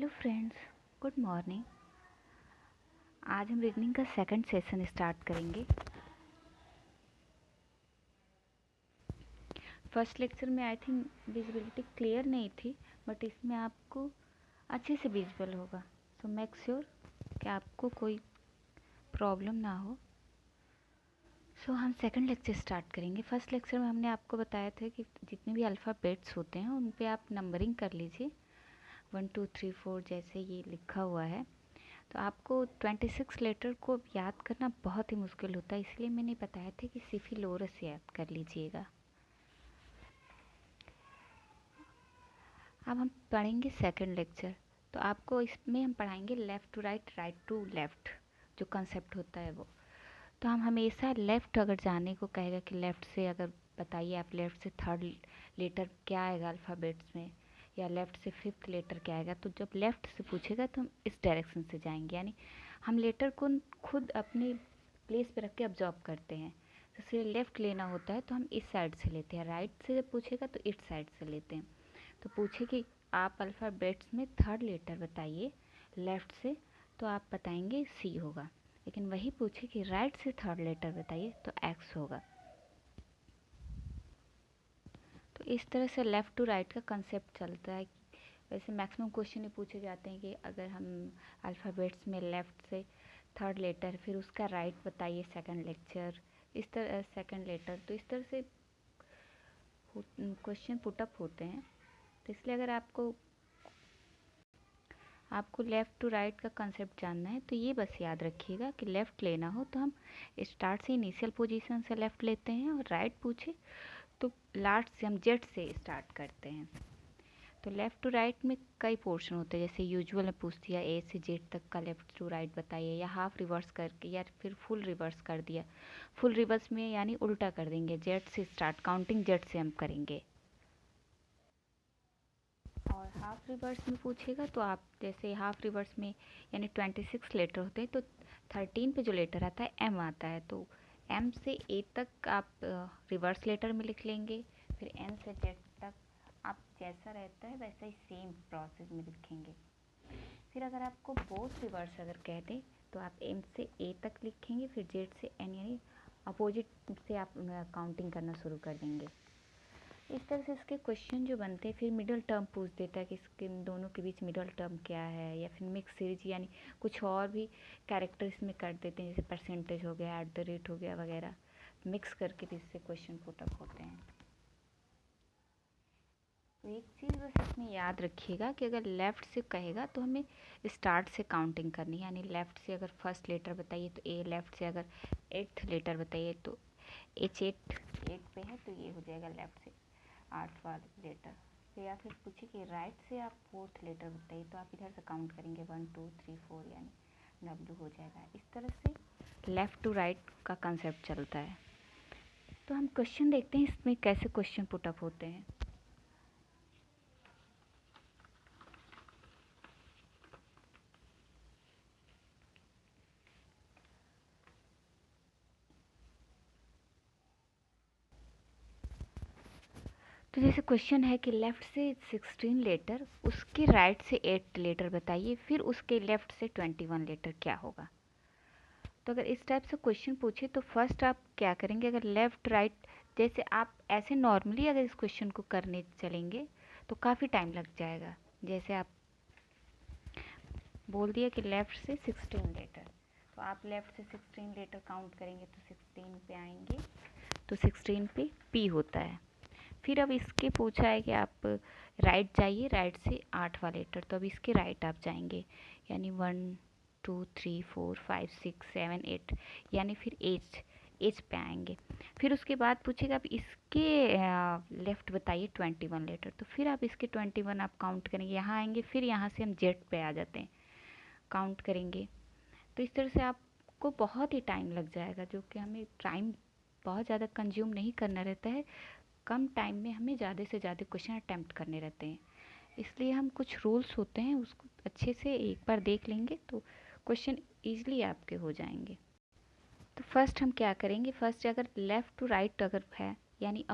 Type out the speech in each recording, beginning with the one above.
Hello friends, good morning. आज हम reasoning का सेकंड सेशन स्टार्ट करेंगे। फर्स्ट लेक्चर में आई थिंक विजिबिलिटी क्लियर नहीं थी, बट इसमें आपको अच्छे से विजिबल होगा। सो मेक श्योर कि आपको कोई प्रॉब्लम ना हो। सो हम सेकंड लेक्चर स्टार्ट करेंगे। फर्स्ट लेक्चर में हमने आपको बताया था कि जितने भी अल्फ़ाबेट्स होते हैं उन पे आप नंबरिंग कर लीजिए, 1 2 3 4 जैसे ये लिखा हुआ है। तो आपको 26 लेटर को याद करना बहुत ही मुश्किल होता है, इसलिए मैंने बताया था कि सिफिलोरस याद कर लीजिएगा। अब हम पढ़ेंगे सेकंड लेक्चर। तो आपको इसमें हम पढ़ाएंगे left to right, right to left, जो कंसेप्ट होता है वो। तो हम हमेशा लेफ़्ट अगर जाने को कहेगा कि लेफ़्ट से अगर बताइए आप लेफ़्ट से थर्ड लेटर क्या आएगा अल्फ़ाबेट्स में, या लेफ़्ट से फिफ्थ लेटर क्या आएगा, तो जब लेफ़्ट से पूछेगा तो हम इस डायरेक्शन से जाएंगे, यानी हम लेटर को खुद अपने प्लेस पे रख के ऑब्जर्व करते हैं। जैसे लेफ़्ट लेना होता है तो हम इस साइड से लेते हैं, राइट से जब पूछेगा तो इस साइड से लेते हैं। तो पूछे कि आप अल्फ़ाबेट्स में थर्ड लेटर बताइए लेफ़्ट से, तो आप बताएंगे सी होगा। लेकिन वही पूछे कि राइट से थर्ड लेटर बताइए तो एक्स होगा। तो इस तरह से लेफ़्ट टू राइट का कंसेप्ट चलता है। वैसे मैक्सिमम क्वेश्चन ये पूछे जाते हैं कि अगर हम अल्फ़ाबेट्स में लेफ़्ट से थर्ड लेटर फिर उसका राइट बताइए सेकंड लेक्चर, इस तरह सेकंड लेटर, तो इस तरह से क्वेश्चन पुटअप होते हैं। तो इसलिए अगर आपको लेफ़्ट टू राइट का कंसेप्ट जानना है तो ये बस याद रखिएगा कि लेफ़्ट लेना हो तो हम स्टार्ट से इनिशियल पोजीशन से लेफ़्ट लेते हैं, और राइट पूछे तो लास्ट से हम जेड से स्टार्ट करते हैं। तो लेफ़्ट टू राइट में कई पोर्शन होते हैं, जैसे यूजुअल में पूछ दिया ए से जेड तक का लेफ़्ट टू राइट बताइए, या हाफ रिवर्स करके, या फिर फुल रिवर्स कर दिया। फुल रिवर्स में यानी उल्टा कर देंगे, जेड से स्टार्ट, काउंटिंग जेड से हम करेंगे। और हाफ रिवर्स में पूछेगा तो आप जैसे हाफ रिवर्स में यानी 26 लेटर होते हैं, तो 13 पे जो लेटर आता है एम आता है, तो एम से ए तक आप रिवर्स लेटर में लिख लेंगे। फिर एन से जेड तक आप जैसा रहता है वैसा ही सेम प्रोसेस में लिखेंगे। फिर अगर आपको बोथ रिवर्स अगर कह दें तो आप एम से ए तक लिखेंगे, फिर जेड से एन, यानी अपोजिट से आप काउंटिंग करना शुरू कर देंगे। इस तरह से इसके क्वेश्चन जो बनते हैं, फिर मिडल टर्म पूछ देता है कि इसके दोनों के बीच मिडल टर्म क्या है, या फिर मिक्स सीरीज यानी कुछ और भी कैरेक्टर इसमें कर देते हैं, जैसे परसेंटेज हो गया, एट द रेट हो गया वगैरह, मिक्स करके भी इससे क्वेश्चन पुटअप होते हैं। तो एक चीज़ बस इसमें याद रखिएगा कि अगर लेफ़्ट से कहेगा तो हमें स्टार्ट से काउंटिंग करनी है, यानी लेफ़्ट से अगर फर्स्ट लेटर बताइए तो ए, लेफ़्ट से अगर एट्थ लेटर बताइए तो एच, एट पे है तो ये हो जाएगा लेफ़्ट से 8 वाला लेटर। फिर या फिर पूछे कि राइट से आप फोर्थ लेटर बताइए तो आप इधर से काउंट करेंगे 1 2 3 4, यानी डब्ल्यू हो जाएगा। इस तरह से लेफ़्ट टू राइट का कंसेप्ट चलता है। तो हम क्वेश्चन देखते हैं इसमें कैसे क्वेश्चन पुटअप होते हैं। तो जैसे क्वेश्चन है कि लेफ़्ट से 16 लेटर, उसके राइट से 8 लेटर बताइए, फिर उसके लेफ़्ट से 21 लेटर क्या होगा। तो अगर इस टाइप से क्वेश्चन पूछे तो फर्स्ट आप क्या करेंगे, अगर लेफ़्ट राइट जैसे आप ऐसे नॉर्मली अगर इस क्वेश्चन को करने चलेंगे तो काफ़ी टाइम लग जाएगा। जैसे आप बोल दिया कि लेफ़्ट से 16 लेटर, तो आप लेफ़्ट से 16 लेटर काउंट करेंगे तो 16 पे आएंगे, तो 16 पे पी होता है। फिर अब इसके पूछा है कि आप राइट जाइए, राइट से 8वां लेटर, तो अब इसके राइट आप जाएंगे, यानी 1 2 3 4 5 6 7 8, यानी फिर एच पे आएंगे। फिर उसके बाद पूछेगा आप इसके लेफ़्ट बताइए 21 लेटर, तो फिर आप इसके 21 आप काउंट करेंगे, यहाँ आएंगे, फिर यहाँ से हम जेड पे आ जाते हैं, काउंट करेंगे। तो इस तरह से आपको बहुत ही टाइम लग जाएगा, जो कि हमें टाइम बहुत ज़्यादा कंज्यूम नहीं करना रहता है। कम टाइम में हमें ज़्यादा से ज़्यादा क्वेश्चन अटैम्प्ट करने रहते हैं, इसलिए हम कुछ रूल्स होते हैं उसको अच्छे से एक बार देख लेंगे तो क्वेश्चन ईजिली आपके हो जाएंगे। तो फर्स्ट हम क्या करेंगे, फर्स्ट अगर लेफ़्ट टू राइट अगर है, यानी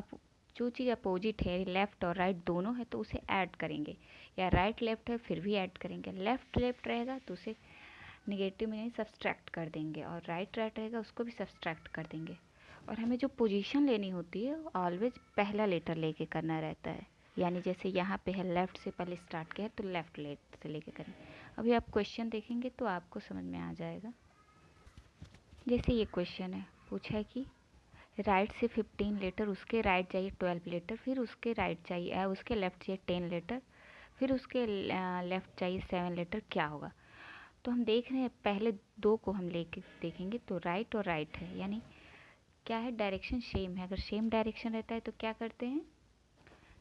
जो चीज़ अपोजिट है, लेफ़्ट और राइट दोनों है तो उसे ऐड करेंगे, या राइट लेफ़्ट है फिर भी ऐड करेंगे। लेफ़्ट लेफ़्ट रहेगा तो उसे निगेटिव में नहीं सब्सट्रैक्ट कर देंगे, और राइट राइट रहेगा उसको भी सब्सट्रैक्ट कर देंगे। और हमें जो पोजीशन लेनी होती है ऑलवेज पहला लेटर लेके करना रहता है, यानी जैसे यहाँ पे है लेफ़्ट से पहले स्टार्ट किया है तो लेफ़्ट लेटर से लेके करें। अभी आप क्वेश्चन देखेंगे तो आपको समझ में आ जाएगा। जैसे ये क्वेश्चन है, पूछा है कि राइट से 15 लेटर, उसके राइट चाहिए 12 लेटर, फिर उसके राइट चाहिए उसके लेफ़्ट चाहिए 10 लेटर, फिर उसके लेफ़्ट चाहिए 7 लेटर, क्या होगा। तो हम देख रहे हैं पहले दो को हम लेके देखेंगे तो राइट और राइट है, यानी क्या है, डायरेक्शन सेम है। अगर सेम डायरेक्शन रहता है तो क्या करते हैं,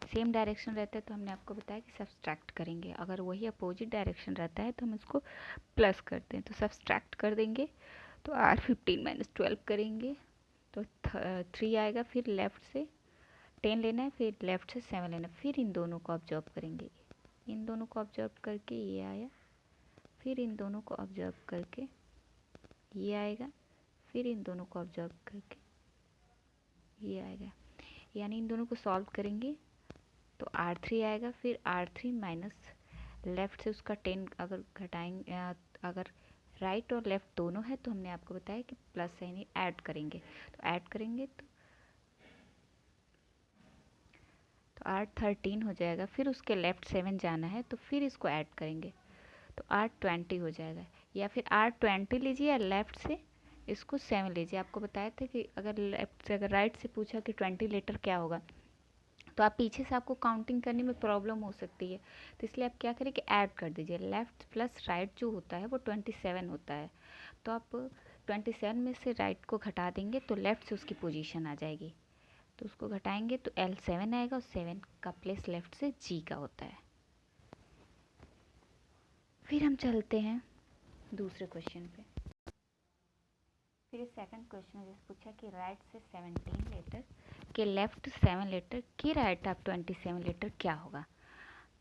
सेम डायरेक्शन रहता है तो हमने आपको बताया कि सब्सट्रैक्ट करेंगे। अगर वही अपोजिट डायरेक्शन रहता है तो हम इसको प्लस करते हैं, तो सब्सट्रैक्ट कर देंगे। तो R15 - 12 करेंगे तो 3 आएगा। फिर लेफ़्ट से 10 लेना है, फिर लेफ़्ट से 7 लेना है, फिर इन दोनों को ऑब्जर्व करेंगे। इन दोनों को ऑब्जर्व करके ये आया, फिर इन दोनों को ऑब्जर्व करके ये आएगा, फिर इन दोनों को ऑब्जर्व करके ये आएगा, यानी इन दोनों को सॉल्व करेंगे तो R3 आएगा। फिर R3 माइनस लेफ़्ट से उसका 10 अगर घटाएंगे, अगर राइट और लेफ़्ट दोनों है तो हमने आपको बताया कि प्लस यानी ऐड करेंगे, तो ऐड करेंगे तो R13 हो जाएगा। फिर उसके लेफ़्ट 7 जाना है तो फिर इसको ऐड करेंगे तो R20 हो जाएगा, या फिर R20 लीजिए या लेफ़्ट से इसको 7 लीजिए। आपको बताया था कि अगर लेफ़्ट से, अगर राइट से पूछा कि 20 लेटर क्या होगा तो आप पीछे से आपको काउंटिंग करने में प्रॉब्लम हो सकती है, तो इसलिए आप क्या करें कि ऐड कर दीजिए। लेफ़्ट प्लस राइट जो होता है वो 27 होता है, तो आप 27 में से राइट को घटा देंगे तो लेफ़्ट से उसकी पोजीशन आ जाएगी, तो उसको घटाएंगे तो L7 आएगा, और 7 का प्लेस लेफ़्ट से G का होता है। फिर हम चलते हैं दूसरे क्वेश्चन पे। फिर सेकंड क्वेश्चन में जैसे पूछा कि राइट से 17 लेटर के लेफ़्ट 7 लेटर के राइट आप 27 लेटर क्या होगा।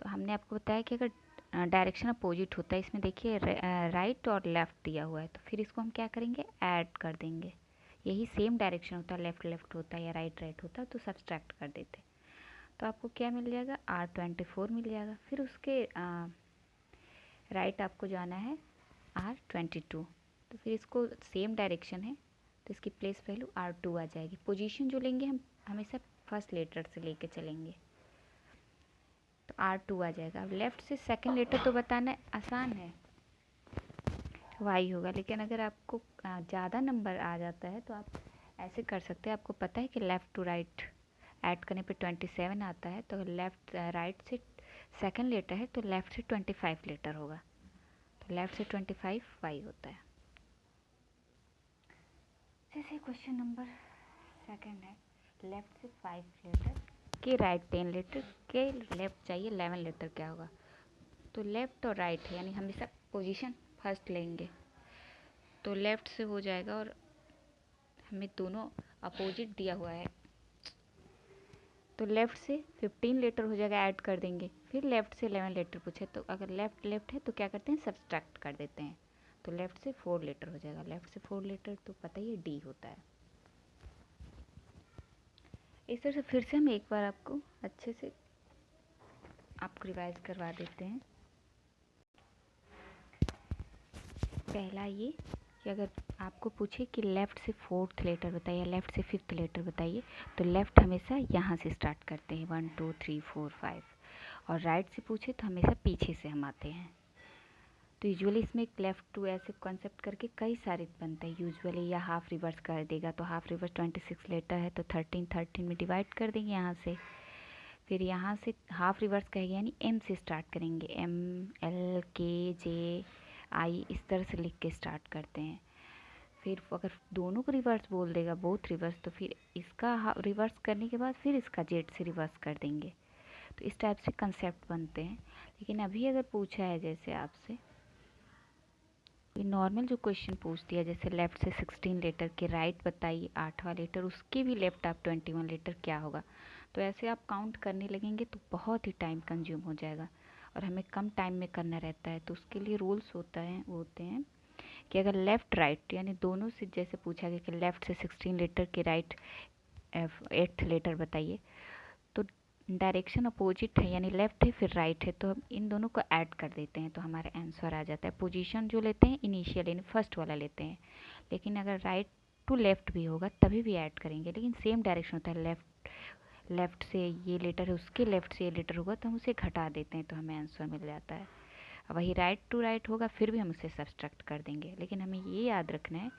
तो हमने आपको बताया कि अगर डायरेक्शन अपोजिट होता है, इसमें देखिए राइट और लेफ़्ट दिया हुआ है, तो फिर इसको हम क्या करेंगे, ऐड कर देंगे। यही सेम डायरेक्शन होता है, लेफ़्ट लेफ़्ट होता है या राइट राइट होता है तो सब्सट्रैक्ट कर देते। तो आपको क्या मिल जाएगा, R24 मिल जाएगा। फिर उसके राइट आपको जाना है R22, तो फिर इसको सेम डायरेक्शन है तो इसकी प्लेस वैल्यू R2 आ जाएगी। पोजीशन जो लेंगे हम हमेशा फर्स्ट लेटर से लेके चलेंगे, तो R2 आ जाएगा। अब लेफ़्ट से सेकंड लेटर तो बताना आसान है, Y होगा, लेकिन अगर आपको ज़्यादा नंबर आ जाता है तो आप ऐसे कर सकते हैं। आपको पता है कि लेफ़्ट टू राइट ऐड करने पे 27 आता है, तो लेफ़्ट राइट से सेकंड लेटर है तो लेफ़्ट से 25 लेटर होगा, तो लेफ़्ट से 25 Y होता है। जैसे क्वेश्चन नंबर सेकंड है, लेफ़्ट से 5 लेटर के राइट 10 लेटर के लेफ़्ट चाहिए 11 लेटर, क्या होगा। तो लेफ़्ट और राइट है, यानी हमेशा पोजीशन फर्स्ट लेंगे, तो लेफ़्ट से हो जाएगा, और हमें दोनों अपोजिट दिया हुआ है तो लेफ़्ट से 15 लेटर हो जाएगा, ऐड कर देंगे। फिर लेफ़्ट से 11 लेटर पूछे तो अगर लेफ़्ट लेफ़्ट है तो क्या करते हैं, सब्सट्रैक्ट कर देते हैं, तो लेफ़्ट से 4 लेटर हो जाएगा। लेफ़्ट से 4 लेटर तो पता ही है D होता है। इस तरह से फिर से हम एक बार आपको अच्छे से आपको रिवाइज करवा देते हैं। पहला ये कि अगर आपको पूछे कि लेफ़्ट से 4th लेटर बताइए, लेफ़्ट से 5th लेटर बताइए, तो लेफ़्ट हमेशा यहाँ से स्टार्ट करते हैं 1 2 3 4 5, और राइट से पूछे तो हमेशा पीछे से हम आते हैं। तो यूजुअली इसमें एक लेफ़्ट टू ऐसे कॉन्सेप्ट करके कई सारे बनते हैं यूजुअली, या हाफ रिवर्स कर देगा, तो हाफ रिवर्स 26 लेटर है तो 13 13 में डिवाइड कर देंगे यहाँ से। फिर यहाँ से हाफ रिवर्स कहेंगे यानी M से स्टार्ट करेंगे, M L K J I इस तरह से लिख के स्टार्ट करते हैं। फिर अगर दोनों को रिवर्स बोल देगा, बोथ रिवर्स, तो फिर इसका रिवर्स करने के बाद फिर इसका जेड से रिवर्स कर देंगे। तो इस टाइप से कंसेप्ट बनते हैं। लेकिन अभी अगर पूछा है जैसे आपसे नॉर्मल जो क्वेश्चन पूछ दिया, जैसे लेफ़्ट से 16 लेटर के राइट बताइए 8वां लेटर, उसके भी लेफ़्ट आप 21 लेटर क्या होगा, तो ऐसे आप काउंट करने लगेंगे तो बहुत ही टाइम कंज्यूम हो जाएगा, और हमें कम टाइम में करना रहता है। तो उसके लिए रूल्स होते हैं कि अगर लेफ़्ट राइट यानी दोनों से, जैसे पूछा गया कि लेफ़्ट से 16 लेटर के राइट 8th लेटर बताइए, डायरेक्शन अपोजिट है यानी लेफ़्ट है फिर राइट है, तो हम इन दोनों को ऐड कर देते हैं तो हमारा आंसर आ जाता है। पोजीशन जो लेते हैं इनिशियल यानी फर्स्ट वाला लेते हैं, लेकिन अगर राइट टू लेफ़्ट भी होगा तभी भी ऐड करेंगे, लेकिन सेम डायरेक्शन होता है। लेफ़्ट से ये लेटर है, उसके लेफ़्ट से ये लेटर होगा तो हम उसे घटा देते हैं तो हमें आंसर मिल जाता है। वही राइट टू राइट होगा फिर भी हम उसे सब्सट्रैक्ट कर देंगे, लेकिन हमें ये याद रखना है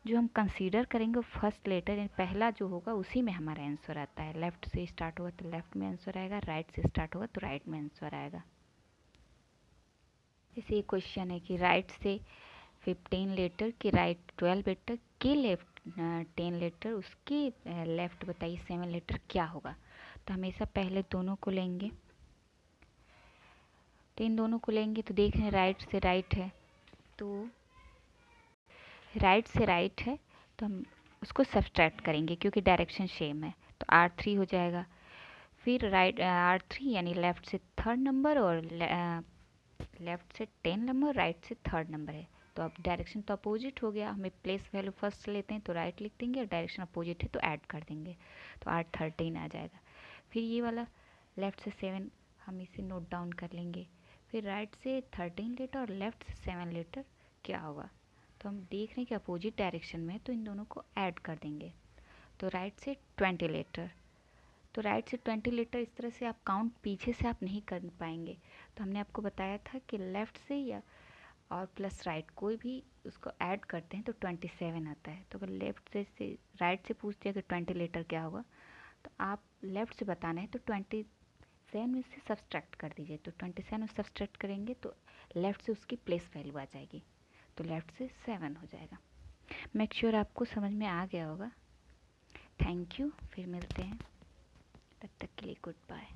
जो हम कंसीडर करेंगे फर्स्ट लेटर यानी पहला जो होगा उसी में हमारा आंसर आता है। लेफ़्ट से स्टार्ट होगा तो लेफ़्ट में आंसर आएगा, राइट से स्टार्ट होगा तो राइट में आंसर आएगा। जैसे ये क्वेश्चन है कि राइट से 15 लेटर के राइट 12 लेटर के लेफ़्ट 10 लेटर, उसके लेफ़्ट बताइए 7 लेटर क्या होगा। तो हमेशा पहले दोनों को लेंगे, तो इन दोनों को लेंगे तो देख रहे हैं राइट से राइट है, तो राइट से राइट है तो हम उसको सब्सट्रैक्ट करेंगे क्योंकि डायरेक्शन सेम है, तो R3 हो जाएगा। फिर राइट R3 यानी लेफ़्ट से थर्ड नंबर और लेफ़्ट से 10 नंबर, राइट से थर्ड नंबर है, तो अब डायरेक्शन तो अपोजिट हो गया। हमें प्लेस वैल्यू फर्स्ट लेते हैं तो राइट लिख देंगे और डायरेक्शन अपोजिट है तो ऐड कर देंगे, तो R13 आ जाएगा। फिर ये वाला लेफ़्ट से 7 हम इसे नोट डाउन कर लेंगे। फिर राइट से 13 लेटर और लेफ़्ट से 7 लेटर क्या होगा, तो हम देख रहे हैं कि अपोजिट डायरेक्शन में तो इन दोनों को ऐड कर देंगे, तो राइट से 20 लेटर, तो राइट से 20 लेटर इस तरह से आप काउंट पीछे से आप नहीं कर पाएंगे। तो हमने आपको बताया था कि लेफ़्ट से या और प्लस राइट कोई भी उसको ऐड करते हैं तो 27 आता है। तो अगर लेफ़्ट से राइट से पूछते हैं कि 20 लेटर क्या होगा, तो आप लेफ़्ट से बताना है तो 27 में से सब्सट्रैक्ट कर दीजिए, तो 27 में सब्सट्रैक्ट करेंगे तो लेफ़्ट से उसकी प्लेस वैल्यू आ जाएगी, तो लेफ़्ट से 7 हो जाएगा। मेक श्योर आपको समझ में आ गया होगा। थैंक यू, फिर मिलते हैं, तब तक के लिए गुड बाय।